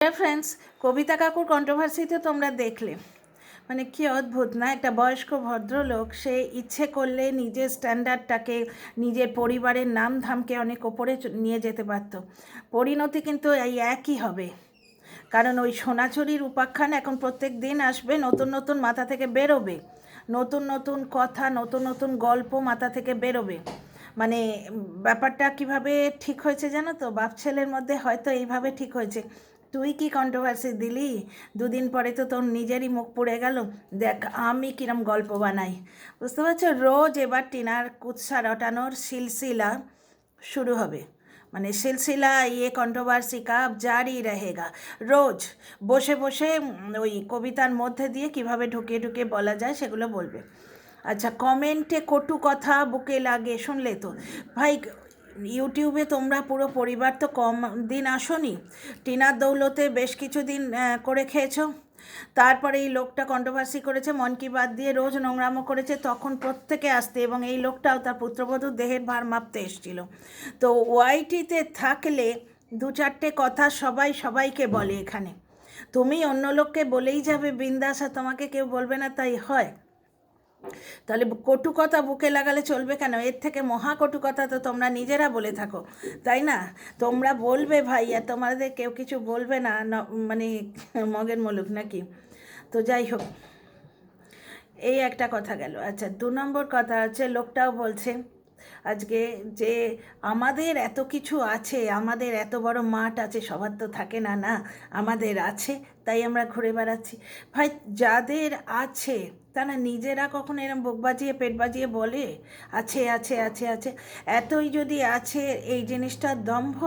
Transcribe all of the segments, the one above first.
Friends, কবিতা কাকুর কন্ট্রোভার্সিতে তোমরা দেখলে, মানে কি অদ্ভুত না? একটা বয়স্ক ভদ্রলোক, সে ইচ্ছে করলে নিজের স্ট্যান্ডার্ডটাকে, নিজের পরিবারের নাম ধামকে অনেক ওপরে নিয়ে যেতে পারত। পরিণতি কিন্তু এই একই হবে, কারণ ওই সোনাঝুরির উপাখ্যান এখন প্রত্যেক দিন আসবে, নতুন নতুন মাথা থেকে বেরোবে, নতুন নতুন কথা, নতুন নতুন গল্প মাথা থেকে বেরোবে। মানে ব্যাপারটা কিভাবে ঠিক হয়েছে জানো তো? বাপ ছেলের মধ্যে হয়তো এইভাবে ঠিক হয়েছে, তুই কি কন্ট্রোভার্সি দিলি, দুদিন পরে তো তোর নিজেরই মুখ পুড়ে গেল, দেখ আমি কিরম গল্প বানাই। বুঝতে পারছো? রোজ এবার টিনার কুৎসা রটানোর সিলসিলা শুরু হবে। মানে সিলসিলা ইয়ে কন্ট্রোভার্সি কা জারি রহেগা। রোজ বসে বসে ওই কবিতার মধ্যে দিয়ে কিভাবে ঢুকিয়ে ঢুকিয়ে বলা যায় সেগুলো বলবে। আচ্ছা, কমেন্টে কটু কথা বুকে লাগে, শুনলে তো ভাই? ইউটিউবে তোমরা পুরো পরিবার তো কম দিন আসোনি, টিনার দৌলতে বেশ কিছু দিন করে খেয়েছো। তারপরে এই লোকটা কন্ট্রোভার্সি করেছে, মন কি বাত দিয়ে রোজ নোংরামো করেছে, তখন প্রত্যেকে আসতে, এবং এই লোকটাও তার পুত্রবধূর দেহের ভার মাপতে এসেছিল। তো ওয়াইটিতে থাকলে দু চারটে কথা সবাই সবাইকে বলে। এখানে তুমি অন্য লোককে বলেই যাবে বিন্দাস, আর তোমাকে কেউ বলবে না, তাই হয়? তাহলে কটু কথা বুকে লাগালে চলবে কেন? এর থেকে মহা কটু কথা তো তোমরা নিজেরা বলে থাকো, তাই না? তোমরা বলবে ভাই, আর তোমাদের কেউ কিছু বলবে না, মানে মগের মুলুক নাকি? তো যাই হোক, এই একটা কথা গেল। আচ্ছা, 2 নম্বর কথা হচ্ছে, লোকটাও বলছে আজকে যে আমাদের এত কিছু আছে, আমাদের এত বড় মাঠ আছে, সবার তো থাকে না, না আমাদের আছে তাই আমরা ঘুরে বেড়াচ্ছি। ভাই, যাদের আছে তারা নিজেরা কখনো এরম বুক বাজিয়ে পেট বাজিয়ে বলে আছে আছে আছে আছে? এতই যদি আছে এই জিনিসটার দম্ভ,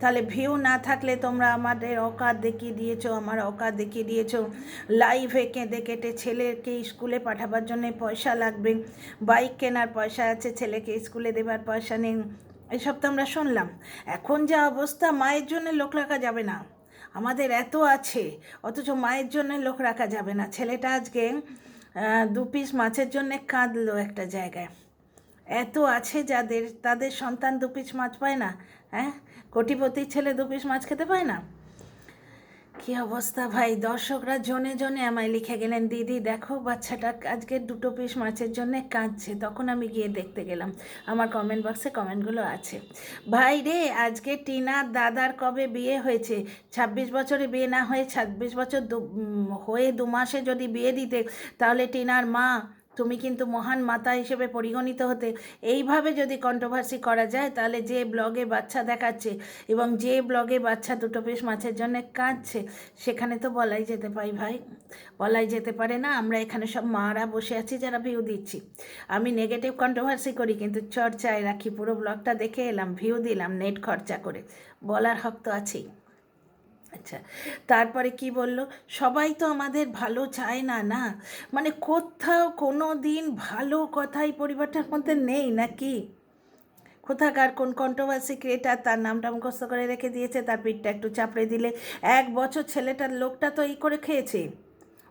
তাহলে ভিউ না থাকলে তোমরা আমাদের অকাত দেখিয়ে দিয়েছো, আমার অকাত দেখিয়ে দিয়েছো। লাইভে কেঁদে কেটে ছেলেকে স্কুলে পাঠাবার জন্য পয়সা লাগবে, বাইক কেনার পয়সা আছে, ছেলেকে স্কুলে দেবার পয়সা নেই, এসব তো আমরা শুনলাম। এখন যা অবস্থা, মায়ের জন্য লোক রাখা যাবে না। আমাদের এত আছে, অথচ মায়ের জন্য লোক রাখা যাবে না। ছেলেটা আজকে 2 পিস মাছের জন্য কাঁদলো একটা জায়গায়। এত আছে যাদের, তাদের সন্তান 2 পিস মাছ পায় না? হ্যাঁ, কোটিপতির ছেলে 2 পিস মাছ খেতে পায় না? কি অবস্থা ভাই! দর্শকরা জনে জনে আমায় লিখে গেলেন, দিদি দেখো বাচ্চাটা আজকে 2 পিস মাছের জন্য কাঁদছে। তখন আমি গিয়ে দেখতে গেলাম, আমার কমেন্ট বক্সে কমেন্টগুলো আছে। ভাই রে, আজকে টিনার দাদার কবে বিয়ে হয়েছে? 26 বছরে বিয়ে না হয়ে 26 বছর হয়ে 2 মাসে যদি বিয়ে দিতে, তাহলে টিনার মা তুমি কিন্তু মহান মাতা হিসেবে পরিগণিত হতে। এইভাবে যদি কন্ট্রোভার্সি করা যায়, তাহলে যে ব্লগে বাচ্চা দেখাচ্ছে এবং যে ব্লগে বাচ্চা 2 পিস মাছের জন্য কাঁদছে, সেখানে তো বলাই যেতে পারে ভাই, বলাই যেতে পারে না? আমরা এখানে সব মারা বসে আছি যারা ভিউ দিচ্ছি। আমি নেগেটিভ কন্ট্রোভার্সি করি, কিন্তু চর্চায় রাখি। পুরো ব্লগটা দেখে এলাম, ভিউ দিলাম নেট খরচা করে, বলার হক তো আছেই। আচ্ছা, তারপরে কি বলল, সবাই তো আমাদের ভালো চায় না, না মানে কোথাও কোনো দিন ভালো কথাই পরিবারটার মধ্যে নেই নাকি? কোথাকার কোন কন্ট্রোভার্সি ক্রিয়েটার তার নামটা মুখস্থ করে রেখে দিয়েছে, তার পিঠটা একটু চাপড়ে দিলে 1 বছর ছেলেটার লোকটা তো এই করে খেয়েছে।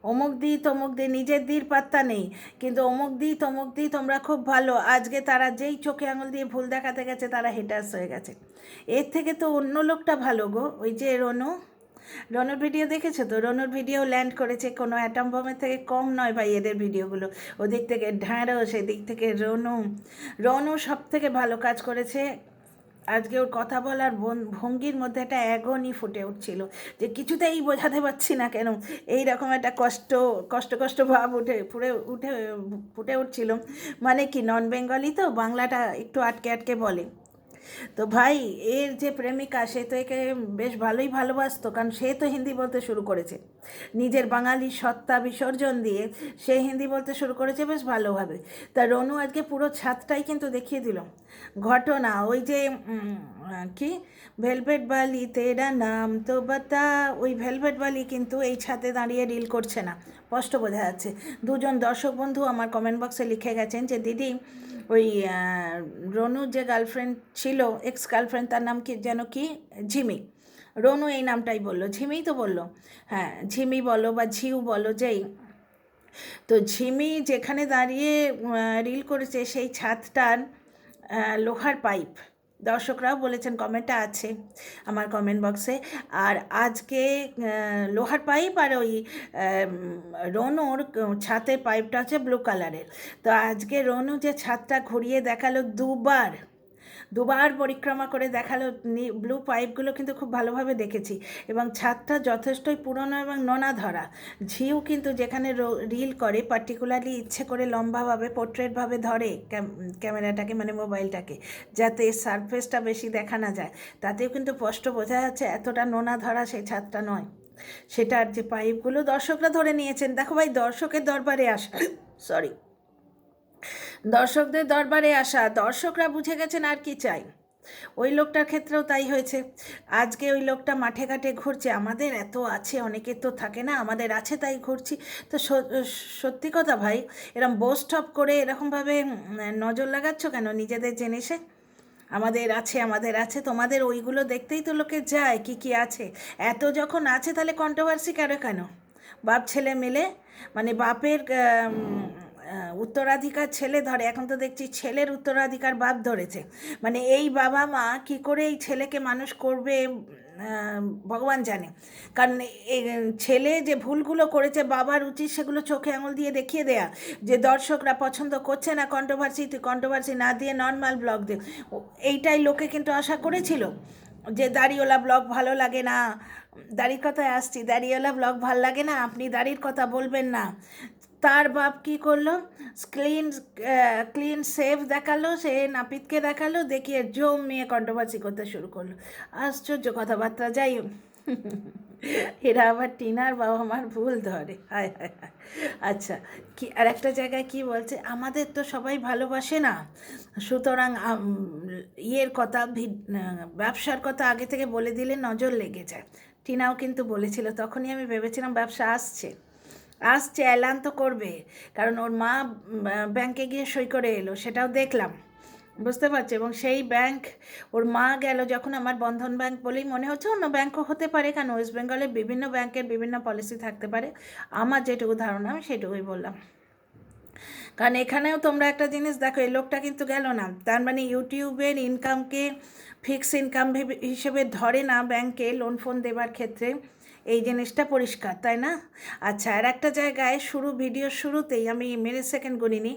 অমুক দিই তমুক দিই, নিজের দির পাত্তা নেই, কিন্তু অমুক দিই তমুক দিই তোমরা খুব ভালো। আজকে তারা যেই চোখে আঙুল দিয়ে ভুল দেখাতে গেছে, তারা হেটার্স হয়ে গেছে। এর থেকে তো অন্য লোকটা ভালো গো, ওই যে রনু। রনুর ভিডিও দেখেছো তো? রনুর ভিডিও ল্যান্ড করেছে, কোনো অ্যাটম বোমের থেকে কম নয় ভাই এদের ভিডিওগুলো। ওদিক থেকে ঢ্যাঁড়স, এদিক থেকে রনু। রনু সব থেকে ভালো কাজ করেছে। আজকে ওর কথা বলার ভঙ্গির মধ্যে একটা অ্যাগনি ফুটে উঠছিল, যে কিছুতেই বোঝাতে পারছি না কেন এই রকম একটা কষ্ট কষ্ট কষ্ট ভাব ফুটে উঠছিল। মানে কি, নন বেঙ্গলি তো, বাংলাটা একটু আটকে আটকে বলে। তো ভাই, এর যে প্রেমিকা, সে তো একে বেশ ভালোই ভালোবাসতো, কারণ সে তো হিন্দি বলতে শুরু করেছে। নিজের বাঙালি সত্তা বিসর্জন দিয়ে সে হিন্দি বলতে শুরু করেছে বেশ ভালোভাবে। তা রনু আজকে পুরো ছাদটাই কিন্তু দেখিয়ে দিল ঘটনা। ওই যে কি, ভেলভেট বালি তেরা নাম তো বাতা, ওই ভেলভেট বালি কিন্তু এই ছাদে দাঁড়িয়ে রিল করছে না, স্পষ্ট বোঝা যাচ্ছে। দুজন দর্শক বন্ধু আমার কমেন্ট বক্সে লিখে গেছেন যে দিদি, ওই রনুর যে গার্লফ্রেন্ড ছিল, এক্স গার্লফ্রেন্ড, তার নাম কি যেন, কি ঝিমি, রনু এই নামটাই বললো, ঝিমিই তো বললো, হ্যাঁ ঝিমি বলো বা ঝিউ বলো, যেই। তো ঝিমি যেখানে দাঁড়িয়ে রিল করেছে, সেই ছাদটার লোহার পাইপ, দর্শকরাও বলেছেন, কমেন্টটা আছে আমার কমেন্ট বক্সে। আর আজকে লোহার পাইপ আর ওই রনুর ছাতের পাইপটা হচ্ছে ব্লু কালারের। তো আজকে রনু যে ছাদটা ঘুরিয়ে দেখালো দুবার পরিক্রমা করে দেখালো, ব্লু পাইপগুলো কিন্তু খুব ভালোভাবে দেখেছি, এবং ছাদটা যথেষ্টই পুরনো এবং নোনা ধরা। ঝিউ কিন্তু যেখানে রিল করে পার্টিকুলারলি ইচ্ছে করে লম্বাভাবে পোর্ট্রেটভাবে ধরে ক্যামেরাটাকে, মানে মোবাইলটাকে, যাতে সারফেসটা বেশি দেখা না যায়, তাতেও কিন্তু স্পষ্ট বোঝা যাচ্ছে এতটা নোনা ধরা সেই ছাদটা নয়। সেটার যে পাইপগুলো দর্শকরা ধরে নিয়েছেন, দেখো ভাই, দর্শকের দরবারে আসা সরি দর্শকদের দরবারে আসা, দর্শকরা বুঝে গেছেন আর কি চাই। ওই লোকটার ক্ষেত্রেও তাই হয়েছে। আজকে ওই লোকটা মাঠে ঘাটে ঘুরছে, আমাদের এত আছে, অনেকের তো থাকে না, আমাদের আছে তাই ঘুরছি। তো সত্যি কথা ভাই, এরকম বোস্টপ করে এরকমভাবে নজর লাগাচ্ছ কেন নিজেদের জিনিসে? আমাদের আছে, তোমাদের ওইগুলো দেখতেই তো লোকে যায় কি কি আছে। এত যখন আছে তাহলে কন্ট্রোভার্সি কেন? বাপ ছেলে মিলে, মানে বাপের উত্তরাধিকার ছেলে ধরে, এখন তো দেখছি ছেলের উত্তরাধিকার বাপ ধরেছে। মানে এই বাবা মা কি করে এই ছেলেকে মানুষ করবে ভগবান জানে। কারণ এই ছেলে যে ভুলগুলো করেছে, বাবার উচিত সেগুলো চোখে আঙুল দিয়ে দেখিয়ে দেয়া, যে দর্শকরা পছন্দ করছে না কন্ট্রোভার্সি না দিয়ে নর্মাল ব্লগ দে। এইটাই লোকে কিন্তু আশা করেছিল, যে দাড়িওয়ালা ব্লগ ভালো লাগে না, দাড়ির কথায় আসছি, দাড়িওয়ালা ব্লগ ভালো লাগে না, আপনি দাড়ির কথা বলবেন না। তার বাপ কি করলো, ক্লিন সেভ দেখালো, সে নাপিতকে দেখালো, দেখিয়ে জমিয়ে কন্ট্রোভার্সি করতে শুরু করলো। আশ্চর্য কথাবার্তা। যাই হোক, এরা আবার টিনার বাবা মার ভুল ধরে, হায় হায় হায়। আচ্ছা, কি আর একটা জায়গায় কি বলছে, আমাদের তো সবাই ভালোবাসে না, সুতরাং ইয়ের কথা, ব্যবসার কথা আগে থেকে বলে দিলে নজর লেগে যায়। টিনাও কিন্তু বলেছিল, তখনই আমি ভেবেছিলাম ব্যবসা আসছে, এলান তো করবে, কারণ ওর মা ব্যাংকে গিয়ে সই করে এলো, সেটাও দেখলাম, বুঝতে পারছি। এবং সেই ব্যাংক, ওর মা গেল যখন, আমার বন্ধন ব্যাংক বলেই মনে হচ্ছে, অন্য ব্যাংকও হতে পারে, কারণ ওয়েস্ট বেঙ্গলের বিভিন্ন ব্যাংকের বিভিন্ন পলিসি থাকতে পারে, আমার যেটুকু ধারণা আমি সেটুকুই বললাম। কারণ এখানেও তোমরা একটা জিনিস দেখো, এই লোকটা কিন্তু গেল না, তার মানে ইউটিউবের ইনকামকে ফিক্স ইনকাম হিসেবে ধরে না ব্যাংকে লোন ফোন দেবার ক্ষেত্রে, এই জিনিসটা পরিষ্কার, তাই না? আচ্ছা, আর একটা জায়গায় ভিডিওর শুরুতেই আমি মিনিট সেকেন্ড গুনিনি,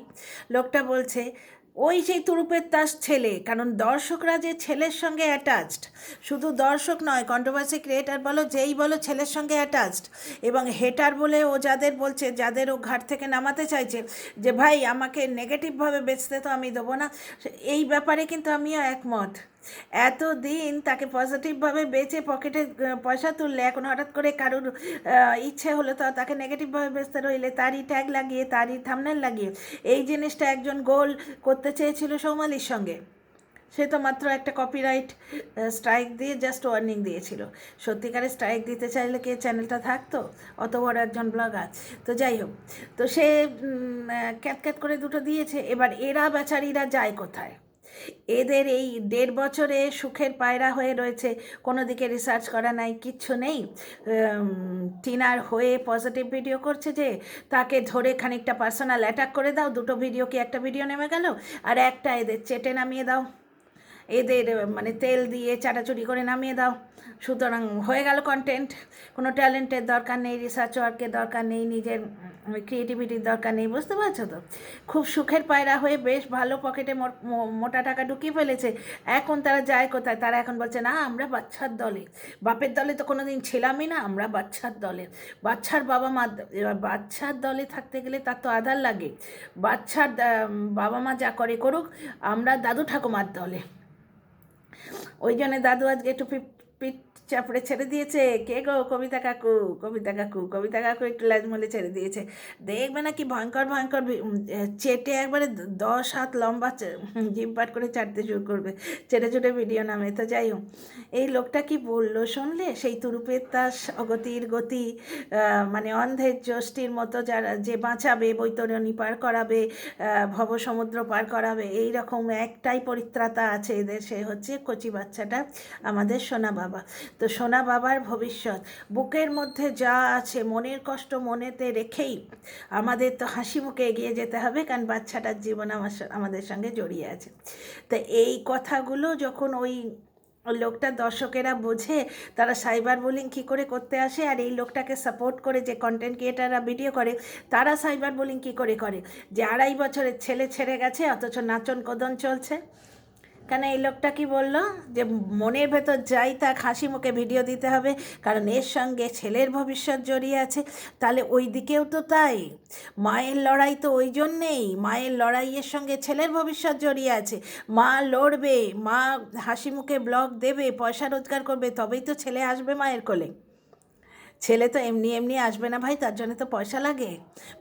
লোকটা বলছে ওই সেই তুরুপের তাস ছেলে, কারণ দর্শকরা যে ছেলের সঙ্গে অ্যাটাচড, শুধু দর্শক নয়, কন্ট্রোভার্সি ক্রিয়েটার বলো, যেই বলো, ছেলের সঙ্গে অ্যাটাচড। এবং হেটার বলে ও যাদের বলছে, যাদের ও ঘাট থেকে নামাতে চাইছে, যে ভাই আমাকে নেগেটিভভাবে বেচতে তো আমি দেবো না, এই ব্যাপারে কিন্তু আমিও একমত। এতদিন তাকে পজিটিভভাবে বেচে পকেটে পয়সা তুললে, এখন হঠাৎ করে কারুর ইচ্ছে হলো তো তাকে নেগেটিভভাবে বেচতে রইলে, তারই ট্যাগ লাগিয়ে, তারই থাম্বনেল লাগিয়ে, এই জিনিসটা একজন গোল করতে চেয়েছিল সৌমালির সঙ্গে, সে তো মাত্র একটা কপিরাইট স্ট্রাইক দিয়ে জাস্ট ওয়ার্নিং দিয়েছিল। সত্যিকারে স্ট্রাইক দিতে চাইলে কে চ্যানেলটা থাকতো, অত বড় একজন ব্লগার। তো যাই হোক, তো সে ক্যাট করে দুটো দিয়েছে। এবার এরা বেচারিরা যায় কোথায়? এদের এই 1.5 বছরে সুখের পায়রা হয়ে রয়েছে, কোনো দিকে রিসার্চ করা নাই, কিচ্ছু নেই। টিনার হয়ে পজিটিভ ভিডিও করছে, যে তাকে ধরে খানিকটা পার্সোনাল অ্যাটাক করে দাও, দুটো ভিডিও কি একটা ভিডিও নেমে গেল, আর একটা এদের চেটে নামিয়ে দাও, এদের মানে তেল দিয়ে চাটাচুরি করে নামিয়ে দাও, সুতরাং হয়ে গেল কন্টেন্ট। কোনো ট্যালেন্টের দরকার নেই, রিসার্চ ওয়ার্কের দরকার নেই, নিজের ক্রিয়েটিভিটির দরকার নেই, বুঝতে পারছো তো? খুব সুখের পায়রা হয়ে বেশ ভালো পকেটে মোটা টাকা ঢুকিয়ে ফেলেছে। এখন তারা যায় কোথায়? তারা এখন বলছে, না আমরা বাচ্চার দলে, বাপের দলে তো কোনো দিন ছিলামই না, আমরা বাচ্চার দলে, বাচ্চার বাবা মা। এবার বাচ্চার দলে থাকতে গেলে তার তো আধার লাগে, বাচ্চার বাবা মা যা করে করুক, আমরা দাদু ঠাকুমার দলে। ওই জন্য দাদু আজকে একটু পিঠ চাপড়ে ছেড়ে দিয়েছে। কে গো? কবিতা কাকু। কবিতা কাকু একটু লাজমলে ছেড়ে দিয়েছে। দেখবে না কি ভয়ঙ্কর চেটে একবারে 10 হাত লম্বা জিভ পাট করে চাটতে শুরু করবে, চেটে ভিডিও নামে। তো যাই হোক, এই লোকটা কি বললো শুনলে? সেই তুরুপের তাস, অগতির গতি, মানে অন্ধের যষ্টির মতো যারা যে বাঁচাবে, বৈতরণী পার করাবে, ভবসমুদ্র পার করাবে, এই রকম একটাই পরিত্রাতা আছে এদের, সে হচ্ছে কচি বাচ্চাটা, আমাদের সোনা বাবা। তো সোনা বাবার ভবিষ্যৎ বুকের মধ্যে যা আছে, মনের কষ্ট মনেতে রেখেই আমাদের তো হাসি মুখে এগিয়ে যেতে হবে, কারণ বাচ্চাটার জীবন আমাদের সঙ্গে জড়িয়ে আছে। তো এই কথাগুলো যখন ওই লোকটা দর্শকেরা বোঝে, তারা সাইবার বুলিং কী করে করতে আসে, আর এই লোকটাকে সাপোর্ট করে যে কন্টেন্ট ক্রিয়েটাররা ভিডিও করে তারা সাইবার বুলিং কী করে করে, যে 2.5 বছরের ছেলে ছেড়ে গেছে অথচ নাচন কোদন চলছে। কেন এই লোকটা কি বললো যে মনের ভেতর যাই তা হাসি মুখে ভিডিও দিতে হবে, কারণ এর সঙ্গে ছেলের ভবিষ্যৎ জড়িয়ে আছে। তাহলে ওই দিকেও তো তাই, মায়ের লড়াই তো ওই জন্যেই, মায়ের লড়াইয়ের সঙ্গে ছেলের ভবিষ্যৎ জড়িয়ে আছে। মা লড়বে, মা হাসি মুখে ব্লগ দেবে, পয়সা রোজগার করবে, তবেই তো ছেলে আসবে মায়ের কোলে। ছেলে তো এমনি এমনি আসবে না ভাই, তার জন্য তো পয়সা লাগে।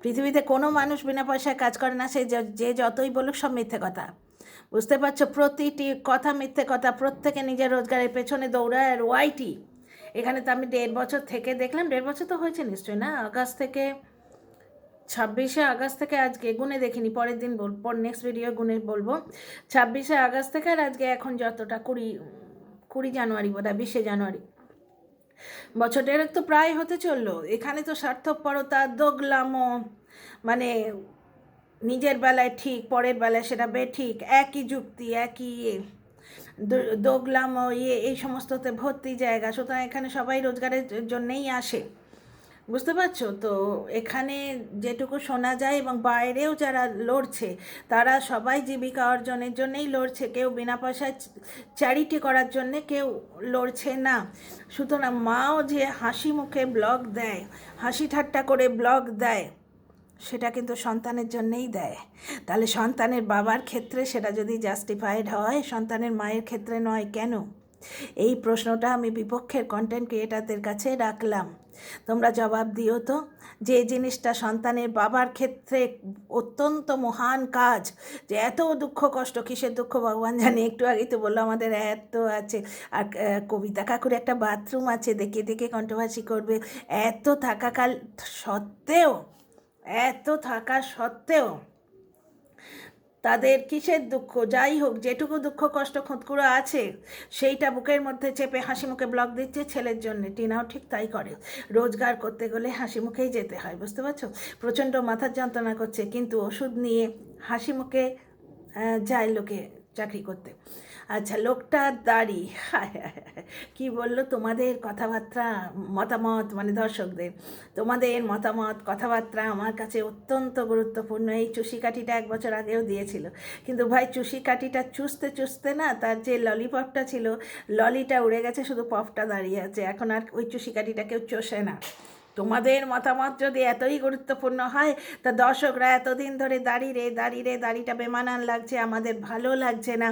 পৃথিবীতে কোনো মানুষ বিনা পয়সায় কাজ করে না, সে যে যতই বলুক সব মিথ্যে কথা। বুঝতে পারছো, প্রতিটি কথা মিথ্যে কথা, প্রত্যেকে নিজের রোজগারের পেছনে দৌড়ায়। আর ওয়াইটি এখানে তো আমি 1.5 বছর থেকে দেখলাম, 1.5 বছর তো হয়েছে নিশ্চয়ই না, আগস্ট থেকে 26শে আগস্ট থেকে আজকে গুনে দেখিনি, পরের দিন নেক্সট ভিডিও গুনে বলবো। 26শে আগস্ট থেকে আর আজকে এখন যতটা 20 জানুয়ারি বোধহয়, 20শে জানুয়ারি, বছর দেড়েক তো প্রায় হতে চললো। এখানে তো স্বার্থপরতা, দোগলামো, মানে নিজের বেলায় ঠিক, পরের বেলায় সেটা বেঠিক, একই যুক্তি, একই দোগলামো এই সমস্ততে ভর্তি জায়গা। সুতরাং এখানে সবাই রোজগারের জন্যেই আসে, বুঝতে পারছো তো। এখানে যেটুকু শোনা যায় এবং বাইরেও যারা লড়ছে তারা সবাই জীবিকা অর্জনের জন্যেই লড়ছে, কেউ বিনা পয়সায় চ্যারিটি করার জন্যে কেউ লড়ছে না। সুতরাং মাও যে হাসি মুখে ব্লগ দেয়, হাসি ঠাট্টা করে ব্লগ দেয়, সেটা কিন্তু সন্তানের জন্যেই দেয়। তাহলে সন্তানের বাবার ক্ষেত্রে সেটা যদি জাস্টিফাইড হয়, সন্তানের মায়ের ক্ষেত্রে নয় কেন? এই প্রশ্নটা আমি বিপক্ষের কন্টেন্ট ক্রিয়েটারদের কাছে রাখলাম, তোমরা জবাব দিও তো। যে জিনিসটা সন্তানের বাবার ক্ষেত্রে অত্যন্ত মহান কাজ, যে এত দুঃখ কষ্ট, কিসের দুঃখ ভগবান জানে, একটু আগেই তো বললো আমাদের এত আছে। আর কবিতা কাকুর একটা বাথরুম আছে, দেখে দেখে কন্ট্রোভার্সি করবে, এত থাকাকাল সত্ত্বেও, এত থাকা সত্ত্বেও তাদের কিসের দুঃখ? যাই হোক, যেটুকু দুঃখ কষ্ট খুঁতকুড়ো আছে সেইটা বুকের মধ্যে চেপে হাসি মুখে ব্লগ দিচ্ছে ছেলের জন্য। টিনাও ঠিক তাই করে, রোজগার করতে গেলে হাসি মুখেই যেতে হয়, বুঝতে পারছো। প্রচণ্ড মাথার যন্ত্রণা করছে, কিন্তু ওষুধ নিয়ে হাসি মুখে যায় লোকে চাকরি করতে। আচ্ছা, লোকটার দাড়ি, কি বললো, তোমাদের কথাবার্তা মতামত, মানে দর্শকদের তোমাদের মতামত কথাবার্তা আমার কাছে অত্যন্ত গুরুত্বপূর্ণ। এই চুষিকাঠিটা 1 বছর আগেও দিয়েছিল, কিন্তু ভাই চুষিকাঠিটা চুষতে চুষতে না, তার যে ললিপপটা ছিল, ললিটা উড়ে গেছে, শুধু পপটা দাঁড়িয়ে আছে। এখন আর ওই চুষিকাঠিটা কেউ চষে না। তোমাদের মতামত যদি এতই গুরুত্বপূর্ণ হয়, তা দর্শকরা এতদিন ধরে দাড়িটা বেমানান লাগছে, আমাদের ভালো লাগছে না,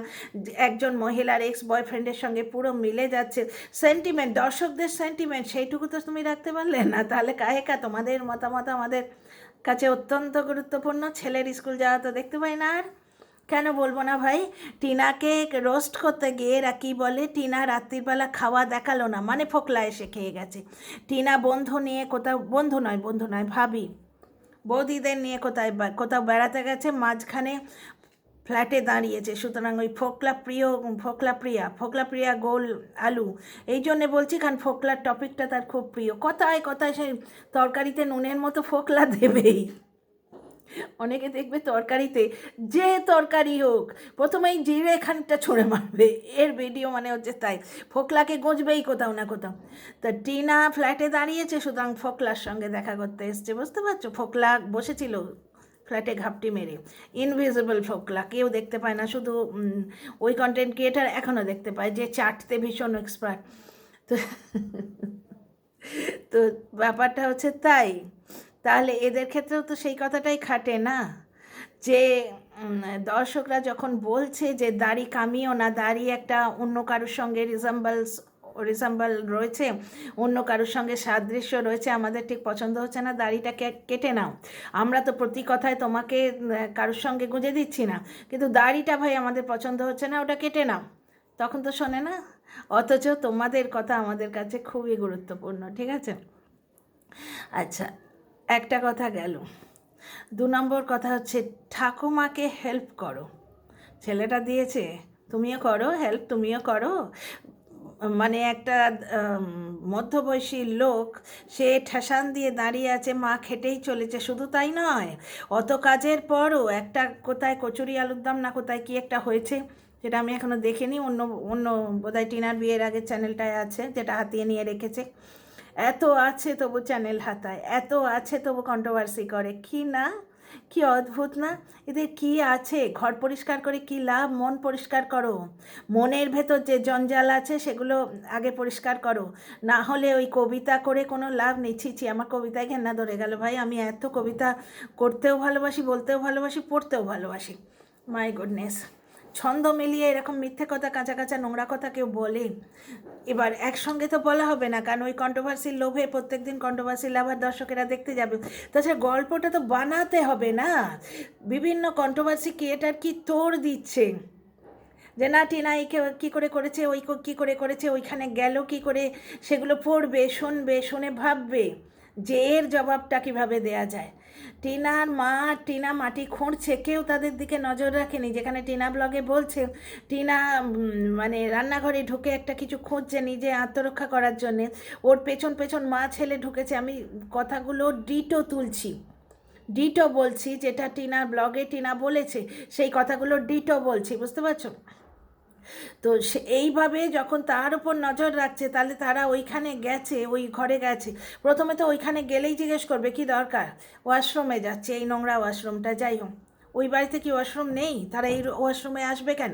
একজন মহিলার এক্স বয়ফ্রেন্ডের সঙ্গে পুরো মিলে যাচ্ছে, সেন্টিমেন্ট, দর্শকদের সেন্টিমেন্ট, সেইটুকু তো তুমি রাখতে পারলে না। তাহলে কাহেকা তোমাদের মতামত আমাদের কাছে অত্যন্ত গুরুত্বপূর্ণ। ছেলের স্কুল যাওয়া তো দেখতে পাই না, আর কেন বলবো না ভাই। টিনাকে রোস্ট করতে গিয়ে এরা কী বলে, টিনা রাত্রিবেলা খাওয়া দেখালো না, মানে ফোকলা এসে খেয়ে গেছে। টিনা বন্ধু নিয়ে কোথাও, বন্ধু নয় ভাবি, বৌদিদের নিয়ে কোথাও বেড়াতে গেছে, মাঝখানে ফ্ল্যাটে দাঁড়িয়েছে। সুতরাং ওই ফোকলা প্রিয়া গোল আলু, এই জন্যে বলছি কারণ ফোকলার টপিকটা তার খুব প্রিয়। কথায় কথায় সেই তরকারিতে নুনের মতো ফোকলা দেবেই। অনেকে দেখবে তরকারিতে, যে তরকারি হোক, প্রথমেই জিরে খানিকটা ছড়ে মারবে, এর ভিডিও মানে হচ্ছে তাই, ফোকলাকে গজবেই কোথাও না কোথাও। তা টিনা ফ্ল্যাটে দাঁড়িয়েছে, সুতরাং ফোকলার সঙ্গে দেখা করতে এসছে, বুঝতে পারছো। ফোকলা বসেছিল ফ্ল্যাটে ঘাপটি মেরে, ইনভিজিবল ফোকলা, কেউ দেখতে পায় না, শুধু ওই কন্টেন্ট ক্রিয়েটার এখনও দেখতে পায়, যে চাটতে ভীষণ এক্সপার্ট। তো তো ব্যাপারটা হচ্ছে তাই। তাহলে এদের ক্ষেত্রেও তো সেই কথাটাই খাটে না, যে দর্শকরা যখন বলছে যে দাড়ি কামিও না, দাড়ি একটা অন্য কারোর সঙ্গে রিজাম্বল রয়েছে, অন্য কারোর সঙ্গে সাদৃশ্য রয়েছে, আমাদের ঠিক পছন্দ হচ্ছে না, দাড়িটা কেটে নাও। আমরা তো প্রতি কথায় তোমাকে কারোর সঙ্গে গুঁজে দিচ্ছি না, কিন্তু দাড়িটা ভাই আমাদের পছন্দ হচ্ছে না, ওটা কেটে নাও, তখন তো শোনে না। অথচ তোমাদের কথা আমাদের কাছে খুবই গুরুত্বপূর্ণ, ঠিক আছে। আচ্ছা, একটা কথা গেল। 2 নম্বর কথা হচ্ছে ঠাকুমাকে হেল্প করো, ছেলেটা দিয়েছে, তুমিও করো হেল্প, তুমিও করো। মানে একটা মধ্যবয়সী লোক, সে ঠেসান দিয়ে দাঁড়িয়ে আছে, মা খেটেই চলেছে। শুধু তাই নয়, অত কাজের পরও একটা কোথায় কচুরি আলুর দম না কোথায় কি একটা হয়েছে, সেটা আমি এখনও দেখিনি। অন্য অন্য বোধহয় টিনার বিয়ের আগের চ্যানেলটায় আছে, যেটা হাতিয়ে নিয়ে রেখেছে। এত আছে তবু চ্যানেল হাতায়, এত আছে তবু কন্ট্রোভার্সি করে। কি না, কি অদ্ভুত না? এদের কি আছে? ঘর পরিষ্কার করে কি লাভ? মন পরিষ্কার করো, মনের ভেতর যে জঞ্জাল আছে সেগুলো আগে পরিষ্কার করো, না হলে ওই কবিতা করে কোনো লাভ নেই। ছি, আমার কবিতায় ঘেন্না ধরে গেল ভাই। আমি এত কবিতা করতেও ভালোবাসি, বলতেও ভালোবাসি, পড়তেও ভালোবাসি। মাই গুডনেস, ছন্দ মিলিয়ে এরকম মিথ্যে কথা, কাঁচা কাঁচা নোংরা কথা কেউ বলে? এবার একসঙ্গে তো বলা হবে না, কারণ ওই কন্ট্রোভার্সির লোভে প্রত্যেক দিন কন্ট্রোভার্সি লাভার দর্শকেরা দেখতে যাবে। তাছাড়া গল্পটা তো বানাতে হবে না? বিভিন্ন কন্ট্রোভার্সি ক্রিয়েটার কি তোড় দিচ্ছে যে না টিনা এই কী করে করেছে, ওই কী করে করেছে, ওইখানে গেল কী করে, সেগুলো পড়বে, শুনবে, শুনে ভাববে যে এর জবাবটা কীভাবে দেয়া যায়। টিনার মা, টিনা মাটি খুঁড়ছে, কেউ তাদের দিকে নজর রাখেনি। যেখানে টিনা ব্লগে বলছে টিনা মানে রান্নাঘরে ঢুকে একটা কিছু খুঁজছে নিজে আত্মরক্ষা করার জন্যে, ওর পেছন পেছন মা ছেলে ঢুকেছে। আমি কথাগুলো ডিটো তুলছি, ডিটো বলছি, যেটা টিনার ব্লগে টিনা বলেছে সেই কথাগুলো ডিটো বলছি, বুঝতে পারছো? তো সে এইভাবে যখন তার উপর নজর রাখছে, তাহলে তারা ওইখানে গেছে, ওই ঘরে গেছে, প্রথমে তো ওইখানে গেলেই জিজ্ঞেস করবে কি দরকার, ওয়াশরুমে যাচ্ছে, এই নোংরা ওয়াশরুমটা। যাই হোক, ওই বাড়িতে কি ওয়াশরুম নেই? তারা এই ওয়াশরুমে আসবে কেন?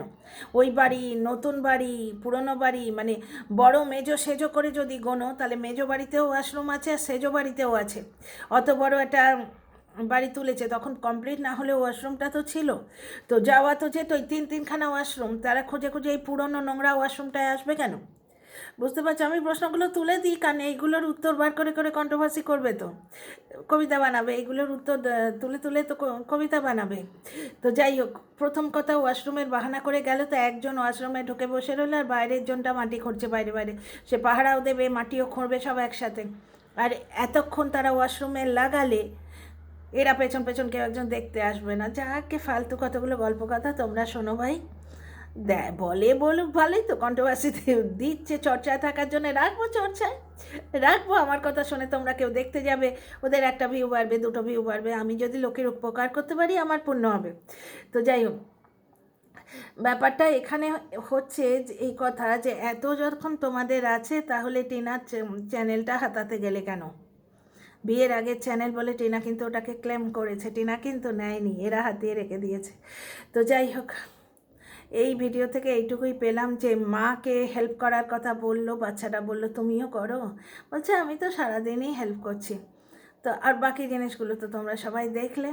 ওই বাড়ি, নতুন বাড়ি, পুরনো বাড়ি, মানে বড় মেজো সেজো করে যদি গোনো, তাহলে মেজো বাড়িতেও ওয়াশরুম আছে আর সেজো বাড়িতেও আছে। অত বড় একটা বাড়ি তুলেছে, তখন কমপ্লিট না হলেও ওয়াশরুমটা তো ছিল। তো যাওয়া তো যেত, ওই তিনখানা ওয়াশরুম, তারা খুঁজে খুঁজে এই পুরনো নোংরা ওয়াশরুমটায় আসবে কেন? বুঝতে পারছো? আমি প্রশ্নগুলো তুলে দিই, কারণ এইগুলোর উত্তর বার করে করে কন্ট্রোভার্সি করবে, তো কবিতা বানাবে, এইগুলোর উত্তর তুলে তুলে তো কবিতা বানাবে। তো যাই হোক, প্রথম কথা, ওয়াশরুমের বাহানা করে গেল, তো একজন ওয়াশরুমে ঢুকে বসে রইল, আর বাইরের জনটা মাটি খুঁড়ছে বাইরে বাইরে। সে পাহারাও দেবে, মাটিও খুঁড়বে, সব একসাথে। আর এতক্ষণ তারা ওয়াশরুমে লাগালে এরা পেছন পেছন কেউ একজন দেখতে আসবে না? যাকে ফালতু কতগুলো গল্প কথা, তোমরা শোনো ভাই। বলে বলুক, ভালোই তো, কন্ট্রোভার্সি দিচ্ছে চর্চায় থাকার জন্য, রাখবো চর্চায়, রাখবো। আমার কথা শুনে তোমরা কেউ দেখতে যাবে, ওদের একটা ভিউ বাড়বে, দুটো ভিউ বাড়বে। আমি যদি লোকের উপকার করতে পারি, আমার পুণ্য হবে। তো যাই হোক, ব্যাপারটা এখানে হচ্ছে যে এই কথা, যে এত যখন তোমাদের আছে, তাহলে টিনার চ্যানেলটা হাতাতে গেলে কেন? বিয়ের আগের চ্যানেল বলে টিনা কিন্তু ওটাকে ক্লেম করেছে, টিনা কিন্তু নেয়নি, এরা হাতিয়ে রেখে দিয়েছে। তো যাই হোক, এই ভিডিও থেকে এইটুকুই পেলাম যে মাকে হেল্প করার কথা বললো, বাচ্চাটা বললো তুমিও করো, বলছে আমি তো সারাদিনই হেল্প করছি। তো আর বাকি জিনিসগুলো তো তোমরা সবাই দেখলে।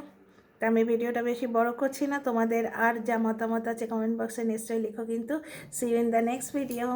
তা আমি ভিডিওটা বেশি বড় করছি না। তোমাদের আর যা মতামত আছে কমেন্ট বক্সে নিশ্চয়ই লিখো কিন্তু। See you in the next video.